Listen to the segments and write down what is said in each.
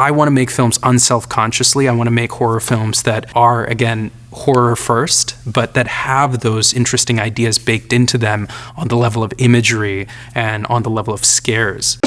I want to make films unselfconsciously. I want to make horror films that are, again, horror first, but that have those interesting ideas baked into them on the level of imagery and on the level of scares.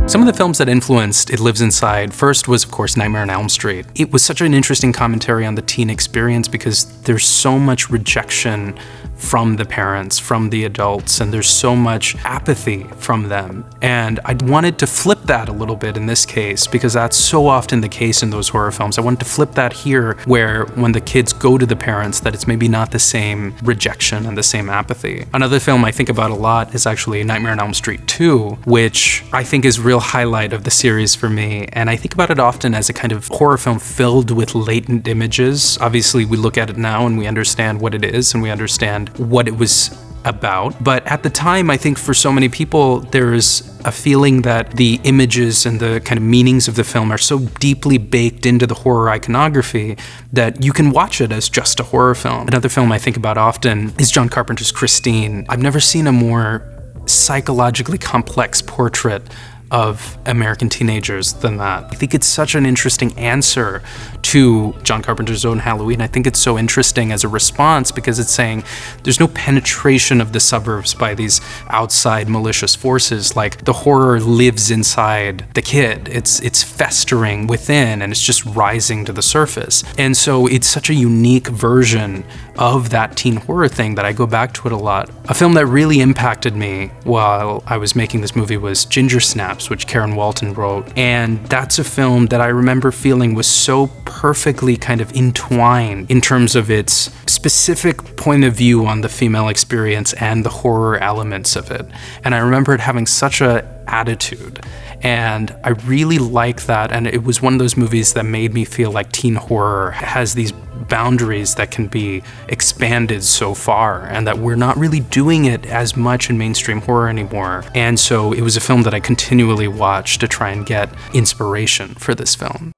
Some of the films that influenced It Lives Inside first was, of course, Nightmare on Elm Street. It was such an interesting commentary on the teen experience because there's so much rejection from the parents, from the adults, and there's so much apathy from them. And I wanted to flip that a little bit in this case because that's so often the case in those horror films. I wanted to flip that here where when the kids go to the parents, that it's maybe not the same rejection and the same apathy. Another film I think about a lot is actually Nightmare on Elm Street 2, which I think is a real highlight of the series for me. And I think about it often as a kind of horror film filled with latent images. Obviously, we look at it now and we understand what it is and we understand what it was about. But at the time, I think for so many people, there's a feeling that the images and the kind of meanings of the film are so deeply baked into the horror iconography that you can watch it as just a horror film. Another film I think about often is John Carpenter's Christine. I've never seen a more psychologically complex portrait of American teenagers than that. I think it's such an interesting answer to John Carpenter's own Halloween. I think it's so interesting as a response because it's saying there's no penetration of the suburbs by these outside malicious forces. Like, the horror lives inside the kid. It's festering within and it's just rising to the surface. And so it's such a unique version of that teen horror thing that I go back to it a lot. A film that really impacted me while I was making this movie was Ginger Snaps, which Karen Walton wrote. And that's a film that I remember feeling was so perfectly kind of entwined in terms of its specific point of view on the female experience and the horror elements of it. And I remember it having such an attitude. And I really like that. And it was one of those movies that made me feel like teen horror has these boundaries that can be expanded so far and that we're not really doing it as much in mainstream horror anymore. And so it was a film that I continually watched to try and get inspiration for this film.